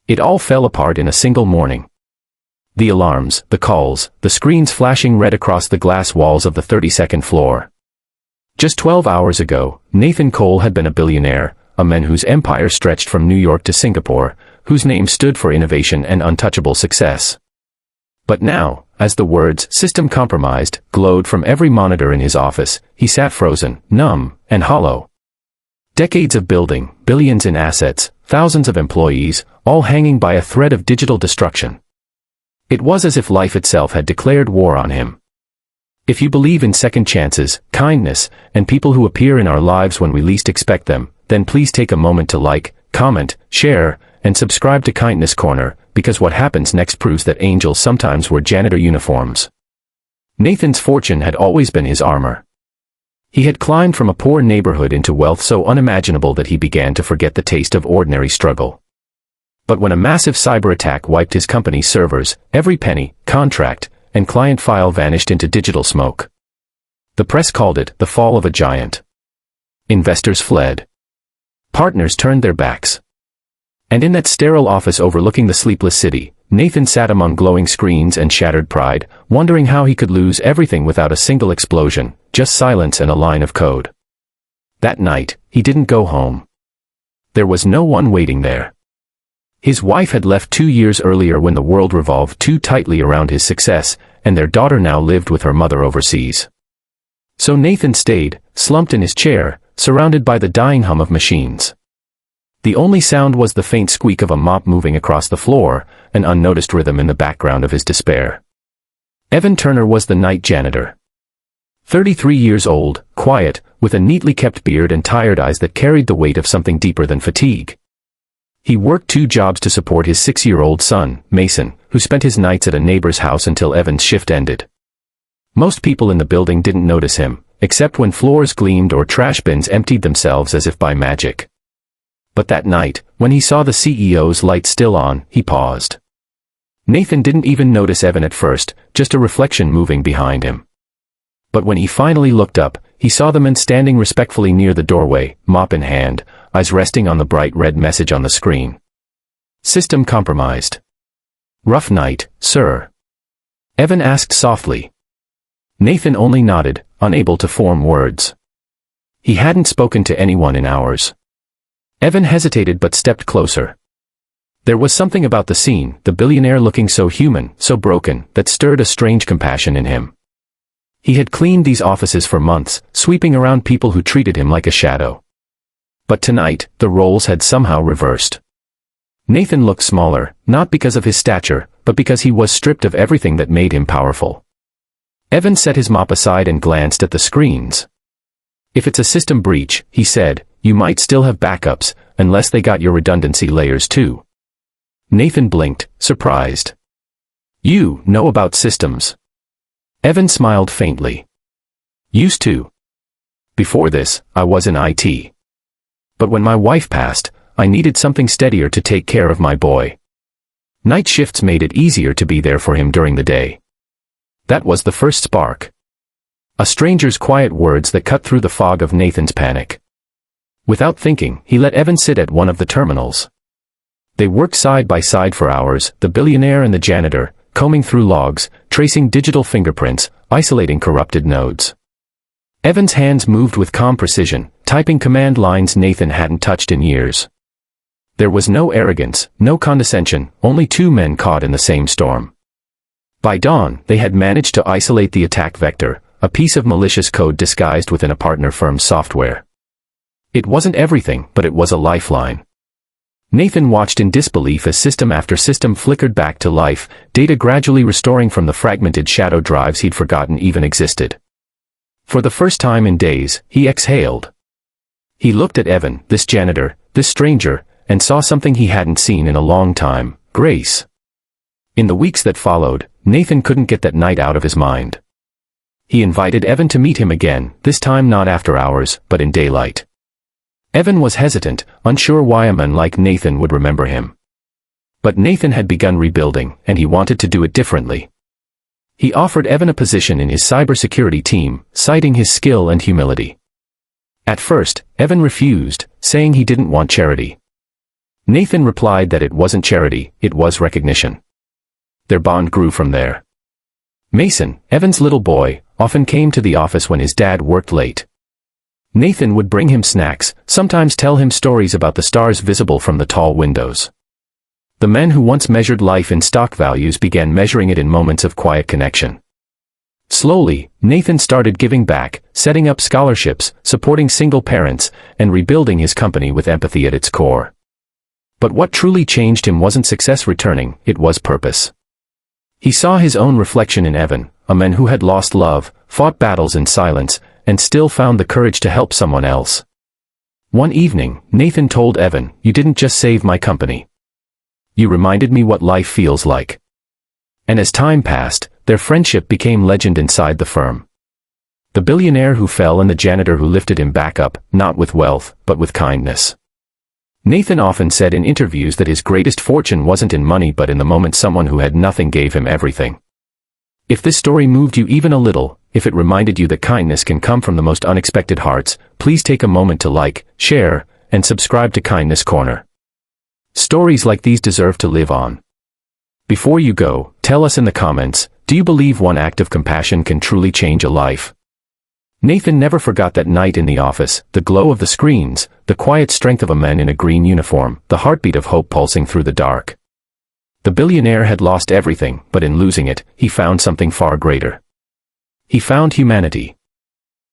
It all fell apart in a single morning. The alarms, the calls, the screens flashing red across the glass walls of the 32nd floor. Just 12 hours ago, Nathan Cole had been a billionaire, a man whose empire stretched from New York to Singapore, whose name stood for innovation and untouchable success. But now, as the words "system compromised" glowed from every monitor in his office, he sat frozen, numb, and hollow. Decades of building, billions in assets, thousands of employees, all hanging by a thread of digital destruction. It was as if life itself had declared war on him. If you believe in second chances, kindness, and people who appear in our lives when we least expect them, then please take a moment to like, comment, share, and subscribe to Kindness Corner, because what happens next proves that angels sometimes wear janitor uniforms. Nathan's fortune had always been his armor. He had climbed from a poor neighborhood into wealth so unimaginable that he began to forget the taste of ordinary struggle. But when a massive cyber attack wiped his company's servers, every penny, contract, and client file vanished into digital smoke. The press called it the fall of a giant. Investors fled. Partners turned their backs. And in that sterile office overlooking the sleepless city, Nathan sat among glowing screens and shattered pride, wondering how he could lose everything without a single explosion, just silence and a line of code. That night, he didn't go home. There was no one waiting there. His wife had left 2 years earlier when the world revolved too tightly around his success, and their daughter now lived with her mother overseas. So Nathan stayed, slumped in his chair, surrounded by the dying hum of machines. The only sound was the faint squeak of a mop moving across the floor, an unnoticed rhythm in the background of his despair. Evan Turner was the night janitor. 33 years old, quiet, with a neatly kept beard and tired eyes that carried the weight of something deeper than fatigue. He worked 2 jobs to support his 6-year-old son, Mason, who spent his nights at a neighbor's house until Evan's shift ended. Most people in the building didn't notice him, except when floors gleamed or trash bins emptied themselves as if by magic. But that night, when he saw the CEO's light still on, he paused. Nathan didn't even notice Evan at first, just a reflection moving behind him. But when he finally looked up, he saw the man standing respectfully near the doorway, mop in hand, eyes resting on the bright red message on the screen. System compromised. Rough night, sir. Evan asked softly. Nathan only nodded, unable to form words. He hadn't spoken to anyone in hours. Evan hesitated but stepped closer. There was something about the scene, the billionaire looking so human, so broken, that stirred a strange compassion in him. He had cleaned these offices for months, sweeping around people who treated him like a shadow. But tonight, the roles had somehow reversed. Nathan looked smaller, not because of his stature, but because he was stripped of everything that made him powerful. Evan set his mop aside and glanced at the screens. If it's a system breach, he said, you might still have backups, unless they got your redundancy layers too. Nathan blinked, surprised. You know about systems. Evan smiled faintly. Used to. Before this, I was in IT. But when my wife passed, I needed something steadier to take care of my boy. Night shifts made it easier to be there for him during the day. That was the first spark. A stranger's quiet words that cut through the fog of Nathan's panic. Without thinking, he let Evan sit at one of the terminals. They worked side by side for hours, the billionaire and the janitor, combing through logs, tracing digital fingerprints, isolating corrupted nodes. Evan's hands moved with calm precision, typing command lines Nathan hadn't touched in years. There was no arrogance, no condescension, only 2 men caught in the same storm. By dawn, they had managed to isolate the attack vector, a piece of malicious code disguised within a partner firm's software. It wasn't everything, but it was a lifeline. Nathan watched in disbelief as system after system flickered back to life, data gradually restoring from the fragmented shadow drives he'd forgotten even existed. For the first time in days, he exhaled. He looked at Evan, this janitor, this stranger, and saw something he hadn't seen in a long time, grace. In the weeks that followed, Nathan couldn't get that night out of his mind. He invited Evan to meet him again, this time not after hours, but in daylight. Evan was hesitant, unsure why a man like Nathan would remember him. But Nathan had begun rebuilding, and he wanted to do it differently. He offered Evan a position in his cybersecurity team, citing his skill and humility. At first, Evan refused, saying he didn't want charity. Nathan replied that it wasn't charity, it was recognition. Their bond grew from there. Mason, Evan's little boy, often came to the office when his dad worked late. Nathan would bring him snacks, sometimes tell him stories about the stars visible from the tall windows. The men who once measured life in stock values began measuring it in moments of quiet connection. Slowly, Nathan started giving back, setting up scholarships, supporting single parents, and rebuilding his company with empathy at its core. But what truly changed him wasn't success returning, it was purpose. He saw his own reflection in Evan, a man who had lost love, fought battles in silence, and still found the courage to help someone else. One evening, Nathan told Evan, "You didn't just save my company. You reminded me what life feels like." And as time passed, their friendship became legend inside the firm. The billionaire who fell and the janitor who lifted him back up, not with wealth, but with kindness. Nathan often said in interviews that his greatest fortune wasn't in money but in the moment someone who had nothing gave him everything. If this story moved you even a little, if it reminded you that kindness can come from the most unexpected hearts, please take a moment to like, share, and subscribe to Kindness Corner. Stories like these deserve to live on. Before you go, tell us in the comments, do you believe one act of compassion can truly change a life? Nathan never forgot that night in the office, the glow of the screens, the quiet strength of a man in a green uniform, the heartbeat of hope pulsing through the dark. The billionaire had lost everything, but in losing it, he found something far greater. He found humanity.